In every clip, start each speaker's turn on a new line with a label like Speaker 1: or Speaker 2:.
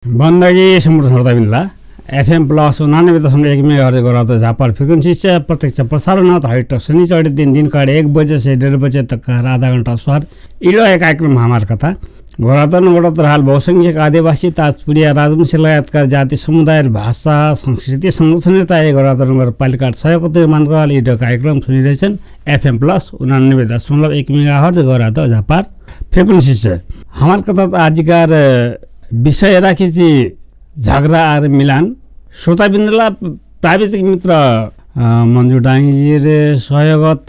Speaker 1: बंदगी समृद्ध FM plus 99.1 megahertz गराता झापाल फ्रीक्वेंसी से प्रत्यक्ष प्रसारण हाइट शनिचर दिन का 1 बजे से 1:30 बजे तक का आधा घंटा स्वार इलो एक कार्यक्रम हमार कथा गरातन गणतन्त्र हाल बहुसंख्यक आदिवासी ताजपुरिया राजवंशी लगायतका जाति समुदाय भाषा संस्कृति संरक्षणता गरातन नगरपालिका सहयोग निर्माण इलो कार्यक्रम सुनिरहेछन् FM प्लस 99.1 मेगाहर्ट्ज गराता झापाल फ्रीक्वेंसी से हमार कथा आज का विषय राखी झगड़ा और मिलान श्रोताबिन्दुला प्राविधिक मित्र मंजू डांगी रे सहयोगत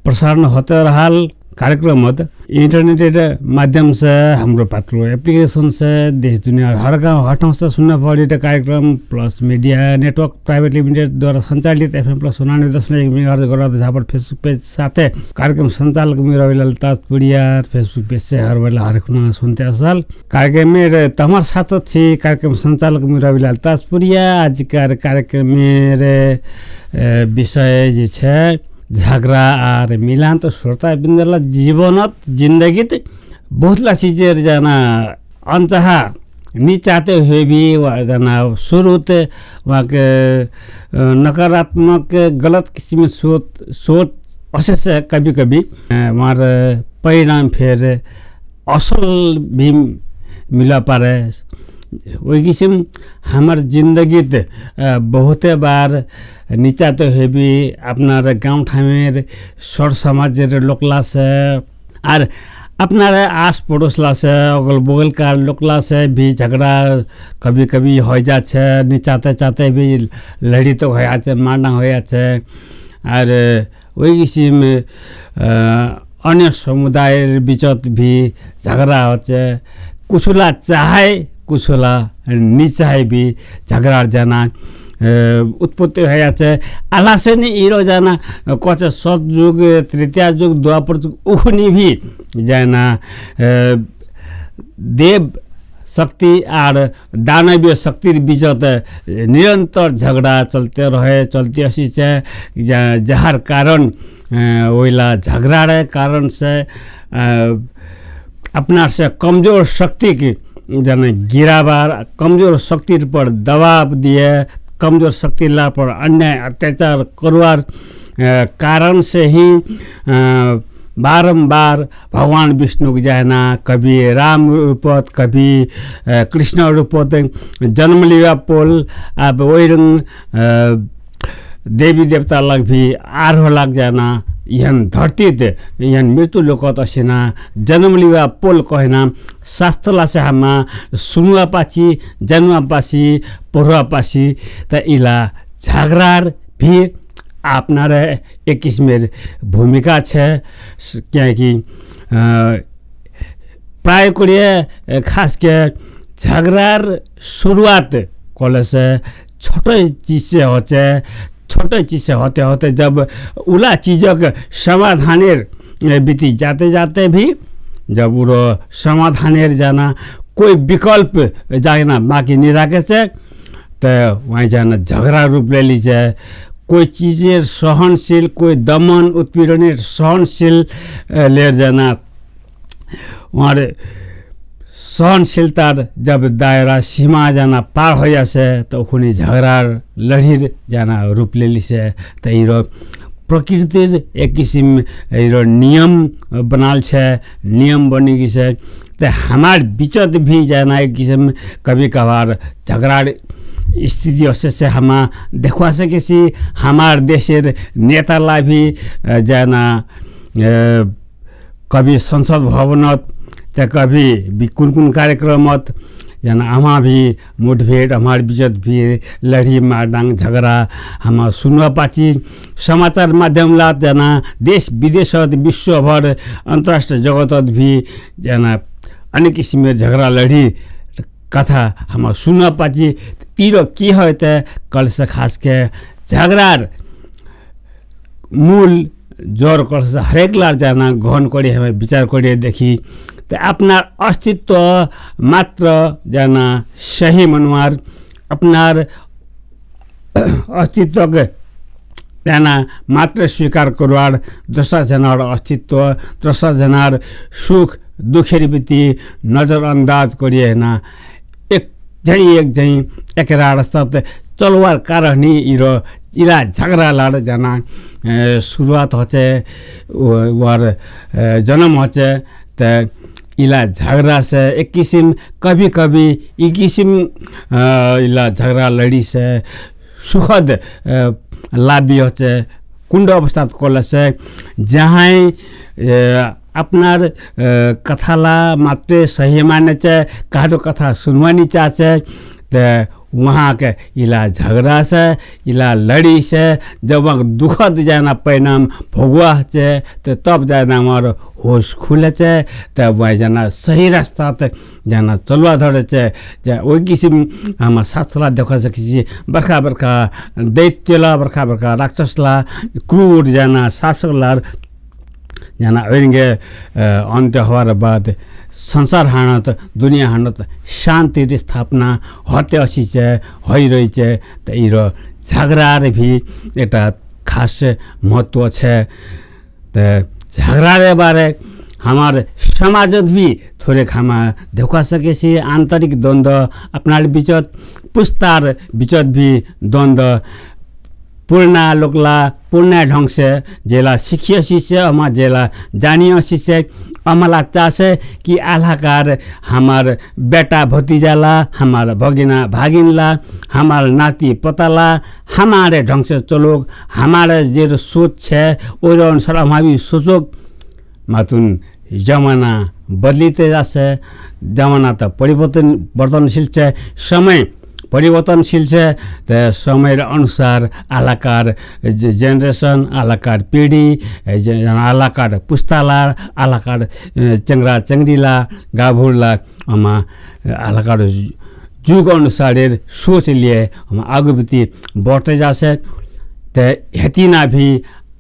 Speaker 1: प्रसारण होते हाल कार्यक्रम इंटरनेट माध्यम से हाम्रो पात्रो एप्लीकेशन से देश दुनिया हर गाँव हर ठाउँ से सुन्न पड़े कार्यक्रम plus media network private limited द्वारा संचालित FM प्लस 99.1 मेगाहर्ट्ज गराता झापाल फेसबुक पेज साथ कार्यक्रम संचालक मेरो रविलाल ताजपुरिया फेसबुक पेज से हर बेला हरेक सुनते असल कार्यक्रम में तमार साथ थी कार्यक्रम संचालक मेरो रविलाल ताजपुरिया आज कार्यक्रम में विषय जी है झगड़ा और मिलान। तो श्रोता बिंदला जीवनत जिंदगीत बहुत ला चीज़ें जाना अनचाहा नहीं चाहते हुए भी जाना शुरूते वहाँ के नकारात्मक गलत किस्म सोच अशेष कभी कभी वहाँ परिणाम फिर असल भी मिला पारे वही किस्म हमार जिंदगी बहुत बार निचाते हुए भी अपना गाँव ठामेर सर समाज लोकला से और अपना आस पड़ोसला से अगल बगल का लोकला से भी झगड़ा कभी कभी हो जाए निचाते चाहते भी लड़ी तो हो जाए मारना हो जाए और वही किस्म अन्य समुदाय बीचत भी झगड़ा होचे कुछला चाहे कुछला नहीं चाहे भी झगड़ा जाना उत्पत्ति हो जाए आला से नहीं इरो जाना कच सतयुग तृतीय युग द्वापर युग उखनी भी जाना देव शक्ति और दानवीय शक्ति बीचत निरंतर झगड़ा चलते रहे चलती असी से जहर कारण वहीला झगड़ा रहे कारण से अपना से कमजोर शक्ति की जाना गिराबार कमजोर शक्ति पर दबाव दिए कमजोर शक्ति ला पर अन्याय अत्याचार करवार कारण से ही बारंबार भगवान विष्णु को जाना कभी राम रूपत कभी कृष्ण रूपत जन्म लिया पोल अब वही रंग देवी देवता लग भी आरोह लग जाना यहन धरती दे यहन मृत्यु लोकत असिना जन्म लिवा पोल कहना शास्त्रला से हमा सुनुआ पाची जनुआ पासी पढ़ुआ पासी त इला झगड़ार भी अपना एक किस्मेर भूमिका है क्या कि प्राय करिए खास के झगड़ार शुरुआत कॉलेज से छोटे चीज से होचे छोटे चीज़ से होते होते जब उला चीज़ों के समाधानेर बीती जाते जाते भी जब वो समाधानेर जाना कोई विकल्प जाना बाकी नहीं रखे से तो वहीं जाना झगड़ा रूप ले लीजिए कोई चीज़ें सहनशील कोई दमन उत्पीड़न सहनशील ले जाना वहाँ सहनशीलता जब दायरा सीमा जाना पार हो जासे तो खुनी झगड़ा लड़ी जाना रूप ले ली से तो ये प्रकृति एक किस्म ये नियम बनाल छे नियम बनी गई से तो हमार बीचत भी जाना एक किस्म कभी कभार झगड़ा स्थिति असे से हम देखवा से किसी हमार देशेर नेता ला भी जाना कभी संसद भवनत तो कभी कुन कार्यक्रमत जाना हमा भी मुठभेड़ हमारे बीचत भी लड़ी मारडांग झगड़ा हम सुनवा पाची समाचार माध्यम ला जाना देश विदेश विश्वभर अंतर्राष्ट्रीय जगत भी जाना अनेक किस्म झगड़ा लड़ी कथा हम सुनवा पाची इरो की हो कल से खास के झगड़ा मूल जोर कर से हरेक लार जाना गहन करी हमें विचार करिए देखी तो अपना अस्तित्व मात्र जाना सही मनवार अपनार अस्तित्व के जाना मात्र स्वीकार करवार दूसरा जनार अस्तित्व दूसरा जनार सुख दुखेर बीती नज़रअंदाज करिए ना एक झै एक झै एकरा रास्ता चलवार कारण इरो इला झगड़ा लड़ जाना शुरुआत होचे वार जन्म होचे तो इला झगड़ा से एक किस्म कभी कभी एक किस्म इला झगड़ा लड़ी से सुखद लाभ भी होचे कुंड अवस्था कोल से जहाँ अपनार कथाला मात्र सही माने चे कारो कथा सुनवानी चाचे तो वहाँ के इला झगड़ा से इला लड़ी से जब दुखद जाना परिणाम भोगवा चे तो तब जाना हमारो होश खुले चे तब वह जाना सही रास्ता तक जाना चलवा धरे चे वही किस्म हम शास्त्रला देखा सकी बरखा बरखा दैत्यला बरखा बरखा राक्षसला क्रूर जाना शासकला जाना वेंगे अंत्य हवार बाद संसार हाणत दुनिया हाणत शांति स्थापना होते असी चे हो रही चे तो इरो झगड़ा भी एक खास महत्व है तो झगड़ा बारे हमारे समाज भी थोड़े हम देखा सके आंतरिक द्वंद्व अपना बीचत पुस्तार बीचत भी द्वंद्व पूर्ण लोकला पूर्ण ढंग से जेला सीखिए से अमा जेला जानिए से अमला चासे कि आलाकार हमार बेटा भतीजाला हमार भगिना भागिनला हमार नाती पताला हमारे ढंग से चलो हमारे जो सोच है और अनुसार हमारी सोचो मातुन जमाना बदलते जासे जमाना तो परिवर्तनशील है समय परिवर्तनशील है तो समय अनुसार आलाकार जेनरेशन आलाकार पीढ़ी आलाकार पुस्ताला आलाकार चंगरा चंगरीला गाभुरला अमा आलाकार जुग अनुसार सोच लिए हम आगुबती बढ़ते जासे तो हेतिना भी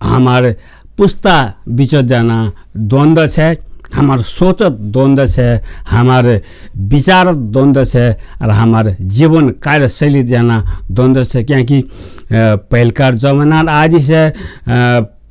Speaker 1: हमारे पुस्ता बीच जाना द्वंद्व है हमार सोच द्वंद्व से हमारे विचार द्वंद्व से और हमारे जीवन कार्यशैली जाना द्वंद्व से क्योंकि पहलकार जमाना आज से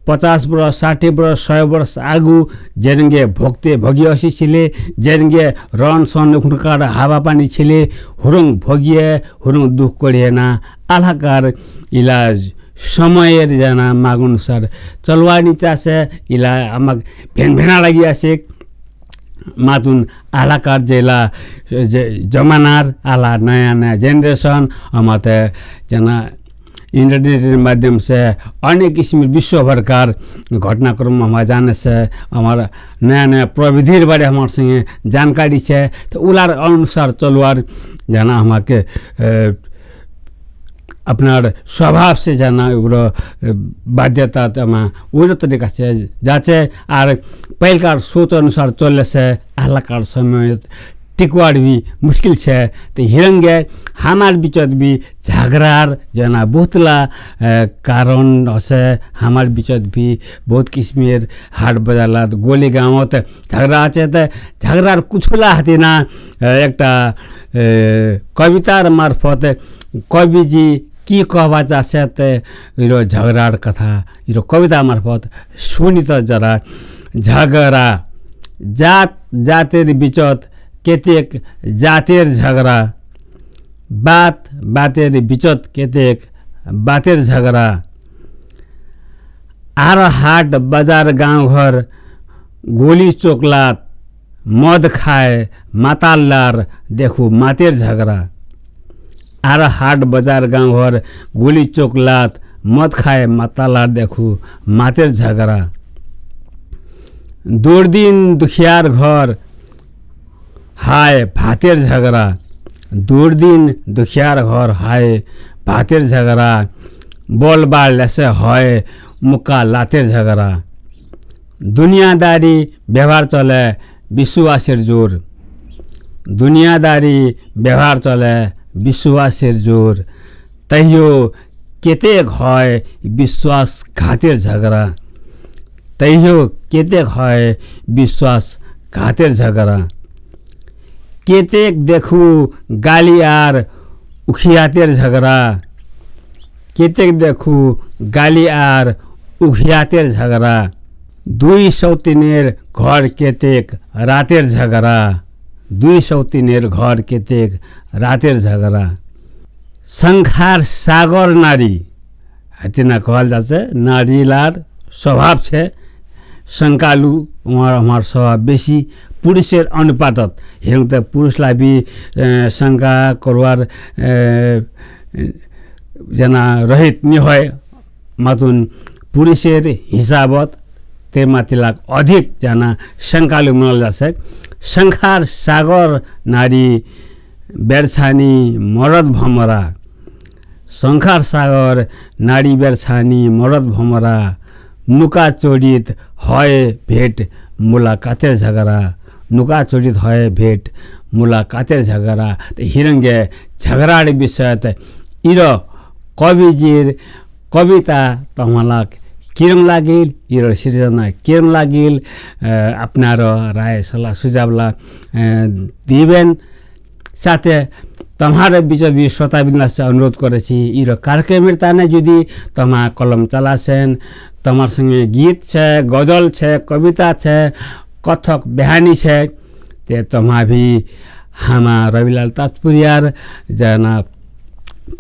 Speaker 1: 50 वर्ष 60 वर्ष 100 वर्ष आगू जेरंगे भोगते भोगिए असी छिले जेरंगे रन सन उनकार हावा पानी छिले हुरुंग भोगिए हुरुंग दुख करिएना आलाकार इलाज समय जाना माग अनुसार चलवानी चासे इला आमक भेन भेना लगी आसे मातुन आलाकार जेला जमानार आला नया नया जेनरेशन अमाते जना इंटरनेट माध्यम से अनेक किस्म विश्वभरकार घटनाक्रम हमारे जाने से हमारा नया नया प्रविधि बारे हमारे संगे जानकारी है तो उलार अनुसार चलवार जाना हमारे अपना स्वभाव से जाना बाध्यता वो तरीका से जाचे और पहलकार सोच अनुसार चलने से आलाकार समय टिकवाड़ भी मुश्किल है तो हिरंगे हमार बीचत भी झगड़ार जना बहुतला कारण से हमार बीचत भी बहुत किस्मेर हाट बजाला गोली गाँवत झगड़ा आचे तो झगड़ार कुछला हाथी ना एक कवितार मार्फत कवि जी की कहवा चाहे तो झगड़ार कथा यो कविता मार्फत सुनी तो जरा झगड़ा जात जातेर बीचत केतेक जातेर झगड़ा बात बातेर बीचत केतेक बातेर झगड़ा आर हाट बाजार गाँव घर गोली चोकलात मद खाए मातालार देखू मातेर झगड़ा आर हाट बाजार गाँव घर गोली चोकलात मद खाए मातालार देखू मातेर झगड़ा दुर्दिन दुखियार घर हाय भातेर झगड़ा दुर्दिन दुखियार घर हाय भातेर झगड़ा बोल बाल ऐसे हाय मुक्का लातेर झगड़ा दुनियादारी व्यवहार चले विश्वासेर जोर दुनियादारी व्यवहार चले विश्वासेर जोर तैयो केतेक है विश्वासघातेर झगड़ा तैयो केतेक है विश्वासघातेर झगड़ा केतेक देखू गाली आर उखियातेर झगड़ा केतेक देखू गाली आर उखियातेर झगड़ा दुई सौतिनेर घर केतेक रातेर झगड़ा दुई सौतिनेर घर केतेक रातेर झगडा संखार सागर नारी तिना कहल जा छै नारीलार स्वभाव छै शङ्कालु उहाँ स्वभाव बेसी पुरुषेर अनुपातत हेरौँ त पुरुषलाई बी शङ्का करवार जना रहित नि হয় मातुन पुरुषेर हिसाबत तेमातिलाक अधिक जना शङ्कालु मनल जाছে संखार सागर नारी बेरछानी मरद भमरा संखार सागर नारी बेरछानी मरद भमरा नुका चोरित হয় भेट मुलाकातेर झगडा नुका चोरित হয় भेट मुलाकातेर झगडा हिरंगे झगडार विषयत इर कविजीर कविता तमलाक किरम लागिल इर सृजना किरम लागिल আপনার राय सल्लाह सुझावला दिবেন साथे तम्हारे बीच श्रोताबिंद से अनुरोध करेছি इर कार्यक्रमेर ताने যদি तमा कलम चलाছেন तमार संगे गीत छे गजल छे कविता छे कथक बयानी छे ते तमा भी हामा रविलाल ताजपुरियार जना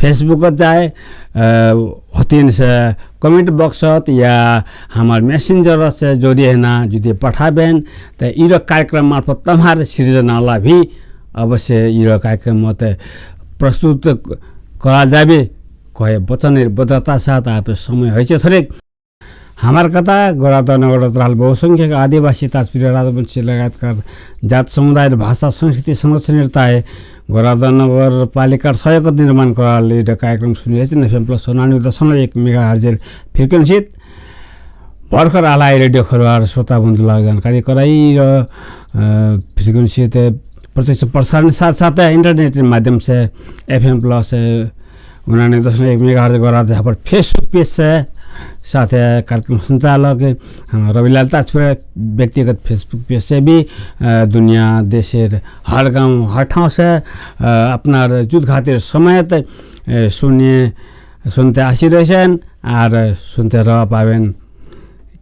Speaker 1: फेसबुक जाए हतिन से कमेंट बॉक्स या हमार मैसेंजर से जोड़ी है ना जुदी पठाबेन तो इर कार्यक्रम मार्फत तम्हार सृजनालाई भी अवश्य इर कार्यक्रम मत प्रस्तुत करा जाबे कहे वचनेर बद्धता साथ आप समय है थोड़े हमार कथा गराता नगरतराल बहुसंख्यक आदिवासी ताजपुरिया राजवंशी लगायतका जात समुदाय भाषा संस्कृति संरक्षणताए गराता नगरपालिका सहयोग निर्माण कराल कार्यक्रम सुनिरहेछन् एफएम प्लस 99.1 मेगाहर्ज फ्रिक्वेन्सी भर्खर आलाई रेडियो खरवार श्रोता बन्धुलाई जानकारी गराई र फ्रिक्वेन्सी प्रत्यक्ष प्रसारण साथ साथ इंटरनेट के माध्यम से एफएम प्लस 99.1 मेगाहर्ज गराता यहाँ पर फेसबुक पेज से साथ कार्यक्रम संचालक रविलाल ताजपुरिया व्यक्तिगत फेसबुक पेज से भी दुनिया देशेर हर गांव हर ठाउँ से अपना जुट खातिर समेत सुनते आसिरहेछन् और सुनते रह पावेन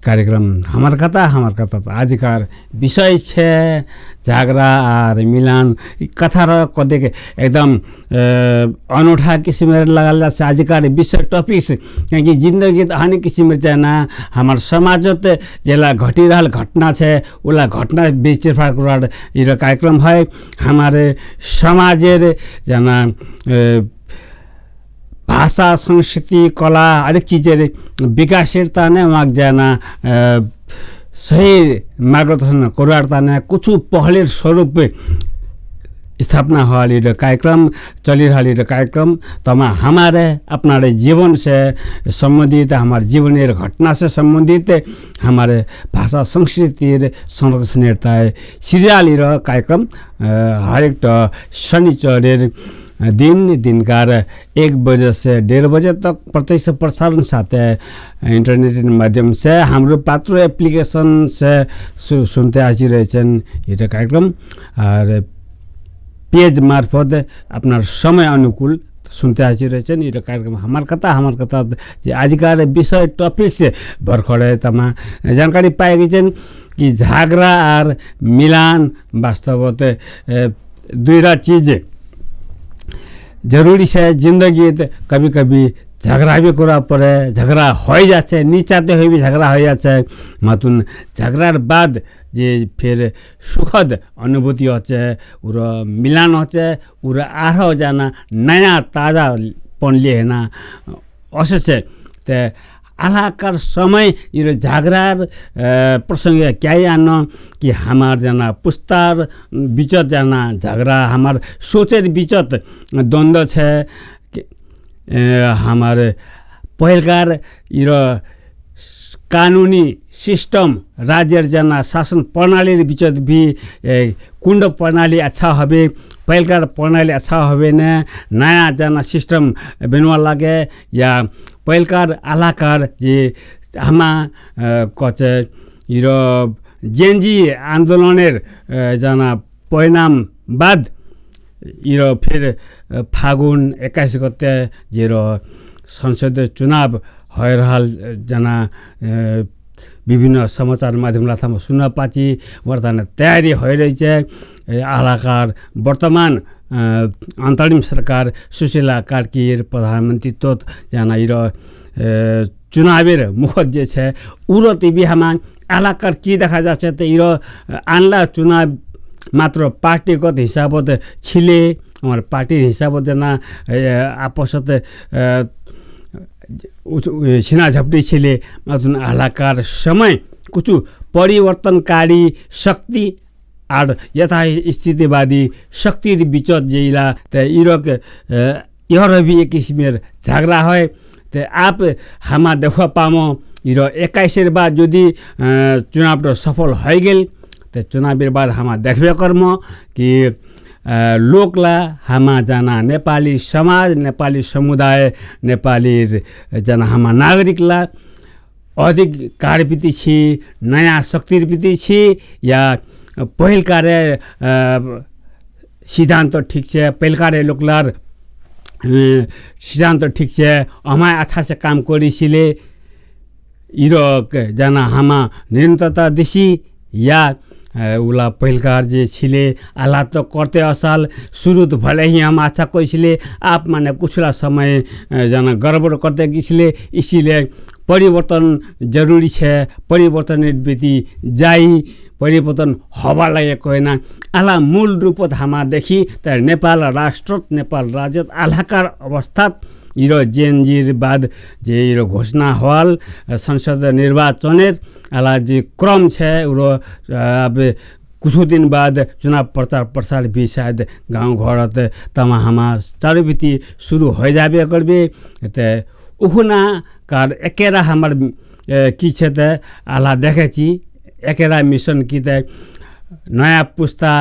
Speaker 1: कार्यक्रम हमार कथा तो आजकार विषय छे झगड़ा और मिलान कथा र कदे एकदम अनूठा किसिम लगाल जाए आजकार विषय टॉपिक्स क्योंकि जिंदगी हानि किसिम ना हमार समाजत जेला घटी रहल घटना छे उला घटना बेचिरफार करार इर कार्यक्रम है हमारे समाजेर जना भाषा संस्कृति कला अनेक चीजेर विकासेर ताने वहाँ जाना सही मार्गदर्शन करार ताने कुछ पहलेर स्वरूप स्थापना हाली कार्यक्रम चली रही कार्यक्रम तमा हमारे अपना जीवन से संबंधित हमारे जीवनेर घटना से संबंधित हमारे भाषा संस्कृति संरक्षणता सीरियल कार्यक्रम हरेक शनिचरेर दिनकार 1 बजे से 1:30 बजे तक प्रत्यक्ष प्रसारण साथ इंटरनेट के माध्यम से हाम्रो पात्रो एप्लीकेशन से सुनते आइरहेछन् यो कार्यक्रम और पेज मार्फत अपना समय अनुकूल सुनते आइरहेछन् यो कार्यक्रम हमार कथा जे आजकार विषय टॉपिक से भर्खरै तमा जानकारी पाएकी छन् कि झगड़ा और मिलान वास्तवत दुईटा चीज जरूरी है जिंदगी कभी कभी झगड़ा भी करा पड़े झगड़ा हो जाए नहीं चाहते हुए भी झगड़ा हो जाए मातुन झगड़ार बाद जे फिर सुखद अनुभूति होचे उर मिलान होचे उर आरो जाना नया ताजापन लिए ना अवश्य ते आलाकार समय ये झगड़ार प्रसंग क्या आना कि हमार जना पुस्तार बीचत जाना झगड़ा हमार सोचेर बीचत द्वंद्व छे हमारे पहलकार ये कानूनी सिस्टम राज्य जना शासन प्रणाली बीचत भी कुंड प्रणाली अच्छा हबे पहलकार प्रणाली अच्छा हबे ने नया जना सिस्टम बनवा लागे या पहलकार आलाकार जे हमा कचे इरो जेनजी आंदोलनेर जना परिणाम बाद इरो फिर फागुन 21 गते जेरो संसदीय चुनाव हो रहल जना विभिन्न समाचार माध्यमलाई थाहा सुन्न पाची वर्तमान तयारी भइरहेछ आलाकार वर्तमान अन्तरिम सरकार सुशीला कार्कीर प्रधानमन्त्री तोत जाना इरो चुनावेर मुखत जे छ उरो ती बिहामा आलाकार की देखा जाछ त इरो आनला चुनाव मात्र पार्टीगत हिसाबत छिले আমার পার্টির হিসাবত জানা আপসত ছিনা ঝাপটি ছিলে নতুন এলাকার সময় কিছু পরিবর্তনকারী শক্তি আর यथा स्थितिवादी शक्तिर बिचत जेला त इरक इहर भी एक किसिमेर झगड़ा है त आप हामा देख पामो इरो 21 बाद यदि चुनाव सफल हो गेल त चुनावेर बाद हामा देखबे कर्म कि लोकला हामा जाना नेपाली समाज नेपाली समुदाय नेपाली जना हामा नागरिकला अधिक कार्यप्रति छि नयाँ शक्तिप्रति छि या पहिल कार्य सिद्धान्त ठीक छ पहिल कार्य लोकलार सिद्धान्त ठीक छ हमाय अच्छा से काम करिसिले इरो जना हामा निरन्तरता दिसी या उला पहिलकार जे छिले आला तो करते असाल शुरू तो भले ही हम अच्छा कोइसिले आप माने कुछला समय जना गडबड करते किसिले इसीलिए परिवर्तन जरुरी छ परिवर्तन विधि जाई परिवर्तन हवा लागेको हैन आला मूल रूपत हामा देखि त नेपाल राष्ट्र नेपाल राज्य आलाकार अवस्था इरो जेनजीर बाद जे इरो घोषणा हल संसद निर्वाचनेर आला जे क्रम छ उरो अब कुछ दिन बाद चुनाव प्रचार प्रसार भी शायद गांव घर तमा हमा चारुविधि शुरू हो जाबे करबे त उहुना कार एकेरा हमर की छ त आला देखेछि एकेरा मिशन की त नयाँ पुस्ता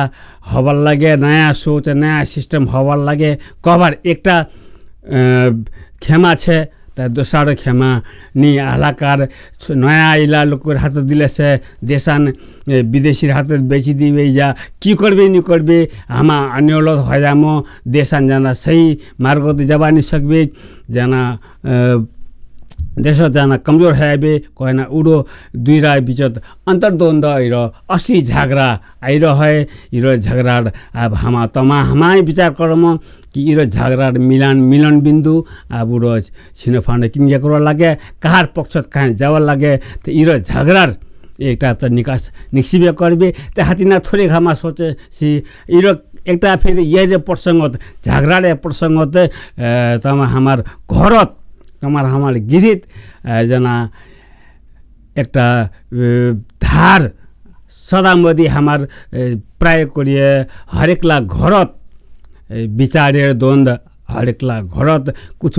Speaker 1: हवल लगे नयाँ सोच नयाँ सिस्टम हवल लगे कभर एकटा क्षमा छ त दोसरो क्षमा नि आलाकार नयाँ इला लोकर हाथ दिले से देशान विदेशी हाथ बेची दिवे या की करबे नि करबे हामा अन्यल हजामो देशान जाना सही मार्ग जबानी सकबे जाना देश जाना कमजोर हैबे कहना उडो दुई राय बिचत अंतर्द्वंद्व इरो असली झगड़ा आइरो है इरो झगड़ा अब हामा तमा हमाय विचार करम कि इरो झगड़ा मिलन बिंदु अब उडो छिनफान किनगे करो लागे कहार पक्षत कहाँ जाव लागे त इरो झगड़ा एकटा त निकास निक्सिबे करबे त हातिना थोरै घामा सोचे सी इरो एकटा फेरि ये प्रसंगत झगड़ा प्रसंगत तमा हमार घरत तमार हमार गिरित जना एकटा धार सदामदी हमार प्राय करिए हरेकला घरत विचारेर द्वंद्व हरेकला घरत कुछ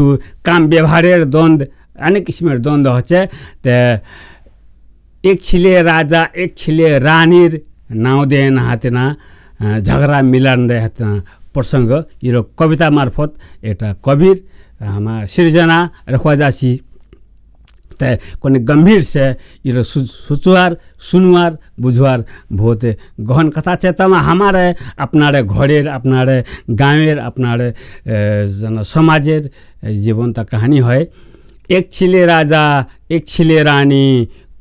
Speaker 1: काम व्यवहारेर द्वंद्व अनेक किसिमेर द्वंद्व होचे ते एक छिले राजा एक छिले रानीर नाउ देन हातेना झगड़ा मिलन रहता प्रसंग इरो कविता मार्फत एउटा कबीर हामा सृजना रखवाजासी त कोने गंभीर से इरो सुचुवार सुनुवार बुझुवार बहुत गहन कथा छ तमा हमारे अपनारे घरेर अपनारे गाँवेर अपनारे जना समाजेर जीवन त कहानी है एक छिले राजा एक छिले रानी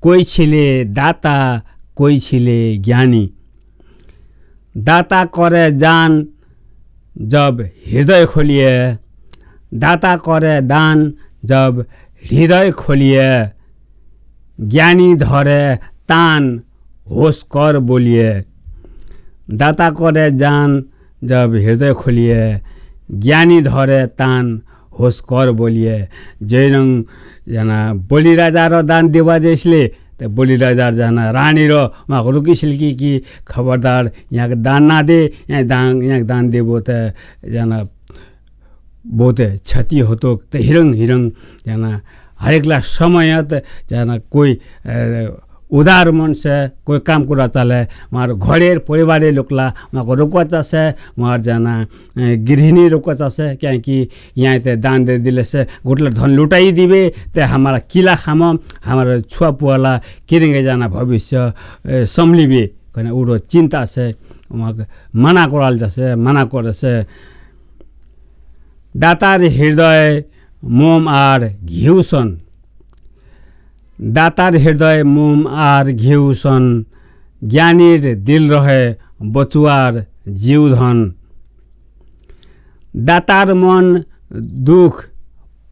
Speaker 1: कोई छिले दाता कोई छिले ज्ञानी दाता करे जान जब हृदय खोलिए दाता करे दान जब हृदय खोलिए ज्ञानी धरे तान होश कर बोलिए दाता करे जान जब हृदय खोलिए ज्ञानी धरे तान होश कर बोलिए जैरंग जना बोली राजा र दान देवा जैसले त बोली राजा जाना रानी र मा रुकी सिल्की की खबरदार यहाँ दान ना दे यहाँ दान देबो त जना बहुत क्षति होतो त हिरंग जना हरेकला समयत जना कोई उदार मन से कोई काम कुरा चले वहाँ घरेर परिवारेर लोकला वहाँ रोकवा चासे वहाँ जना गृहिणी रोकवा चासे क्योंकि यहाँ ते दान दे दिले से गोटला धन लुटाई दिबे ते हमारा किला खाम हमारा छुआ पुआला किरेंगे जाना भविष्य सम्लिबे कने उरो चिंता से वहाँ मना कराल जसे मना करे से दातार हृदय मोम आर घिउसन दातार हृदय मोम आर घिउ सन ज्ञानीर दिल रहे बचुआर जीव धन दातार मन दुख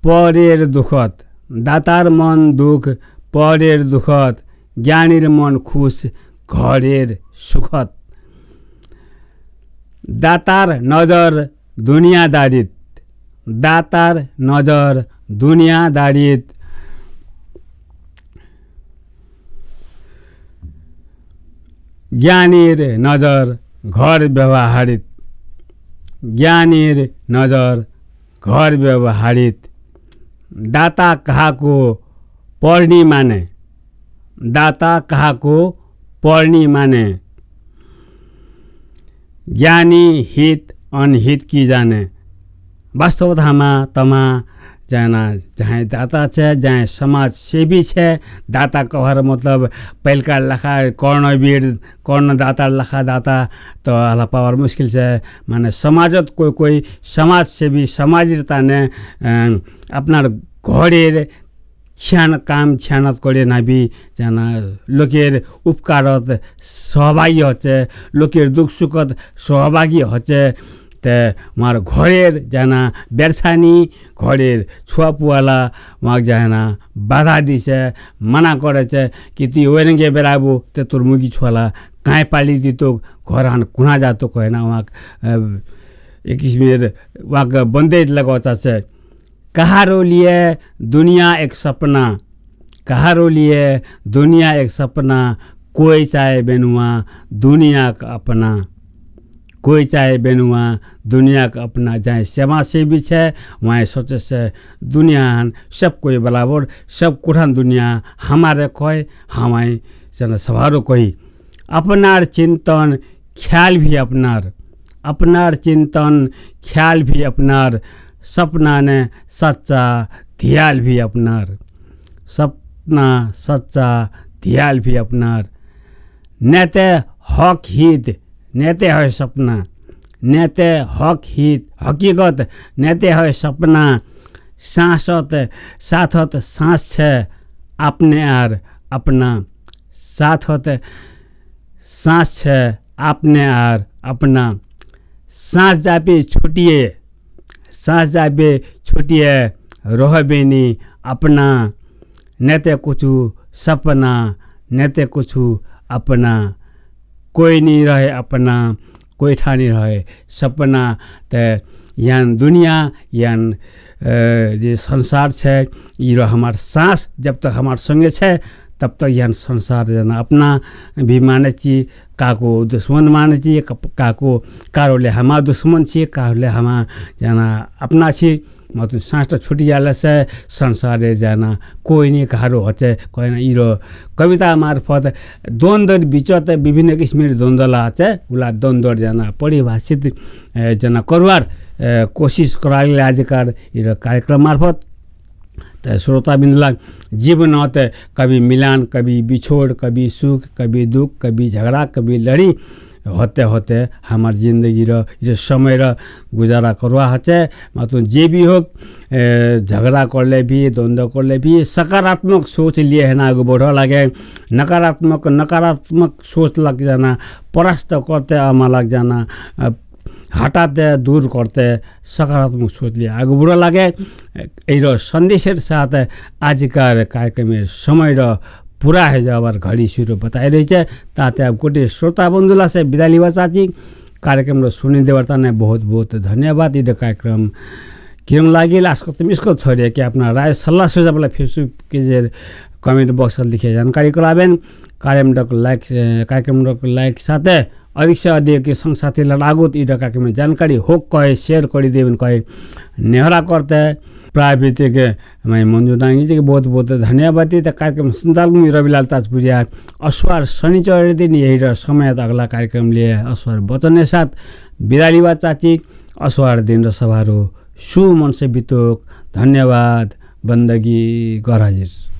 Speaker 1: परेर दुखत दातार मन दुख परेर दुखत ज्ञानीर मन खुश घरेर सुखत दातार नजर दुनियादारित दातार नजर दुनियादारित ज्ञानीर नजर घर व्यवहारित ज्ञानीर नजर घर व्यवहारित दाता कहाको पढ्नी माने दाता कहाको पढ्नी माने ज्ञानी हित अनहित की जाने वास्तवतामा तमा जाना जहाँ दाता छे जहाँ समाज सेवी छे दाता कहर मतलब पहिलका लखा कर्णवीर कर्णदाता लखा दाता तो हला पावर मुश्किल छे माने समाजत कोई समाज सेवी समाजिकता ने अपनार घरेर छ्यान काम छ्यानत करे नाबी जाना लोकेर उपकारत सहभागी हचे लोकेर दुख सुखत सहभागी हचे ते मार घरेर जाना बेरछानी घरेर छुआपुवाला वहाँ जाना बाधा दिसे मना करे छे कि ती ओरंगे बेराबो ते तोर मुगी छुआला काहे पाली दी तो घर हान कुना जातो कहना वहाँ एक किस्मेर वहाँ बंदेज लगाता छे कहारो लिए दुनिया एक सपना कहारो लिए दुनिया एक सपना कोई चाहे बेनुआ दुनिया का अपना कोई चाहे बेनुआ दुनिया का अपना जहाँ सेवा से भी है वहाँ सोचे से दुनिया सब कोई बराबर सब कुठान दुनिया हमारे कोई हमारे चल सवारों कोई अपनार चिंतन ख्याल भी अपनार चिंतन ख्याल भी अपनार सपना ने सच्चा ध्याल भी अपनार सपना सच्चा ध्याल भी अपनार नेते हक हित नेते है सपना नेते हक हित हकीकत नेते है सपना सांसत साथत सांस छे अपने आर अपना साथत सांस छे अपने आर अपना सांस जापे छुटिए रहबेनी अपना नेते कुछ सपना नेते कुछ अपना कोई नहीं रहे अपना कोई ठा नहीं रहे सपना ते यान दुनिया यान जे संसार छे ये हमार सांस जब तक हमार संगे छे तब तक यान संसार जना अपना भी माने ची काको दुश्मन माने ची काको कारोले हमार दुश्मन छी कारोले हमार जना अपना छी मतलब सांस छुटी जाला से संसारे जाना कोई नहीं कहारो होचे कोई ना इरो कविता मार्फत द्वंद्व बीचत विभिन्न किसिमेर द्वंद्व आछे उला द्वंद्व जाना परिभाषित जना करवार कोशिश कराले आजकार इरो कार्यक्रम मार्फत तो श्रोता बिंदुला जीवन होते कभी मिलान कभी बिछोड़ कभी सुख कभी दुख कभी झगड़ा कभी लड़ी होते होते हमार जिंदगी रो समय रो गुजारा करवा हचे मतलब जे भी हो झगड़ा कर ले भी द्वंद्व कर ले भी सकारात्मक सोच लिए है ना आगे बढ़ो लगे नकारात्मक सोच लग जाना परास्त करते आमा लग जाना हटाते दूर करते सकारात्मक सोच लिए आगे बढ़ो लगे ये संदेशेर साथ आजकार कार्यक्रम समय रो पूरा है जावर घड़ी शुरू बताई रही है ताते अब कोटे श्रोता बंधुला से विदा लिवा चाची कार्यक्रम सुनी देवता ने बहुत बहुत धन्यवाद ये कार्यक्रम क्यों लगे लास्ट तुम इसको छोड़िए कि अपना राय सल्लाह सुझाव फेसबुक के जे कमेंट बॉक्स लिखे जानकारी कराबेन कार्यक्रम लाइक साथे अधिक से अधिक संग साथी लागत ये कार्यक्रम जानकारी हो कहे शेयर कर देवें कहे नेहरा करते प्राविधिक मैं मंजू डांगी जी के बहुत बहुत धन्यवाद कार्यक्रम संचालन रविलाल ताजपुरिया अश्वार शनिचर दिन यही समय अगला कार्यक्रम लिए अश्वार वचन साथ विदा लिवा चाची अश्वार दिन सभारो सु मन से बितोक धन्यवाद बंदगी गर हाजिर।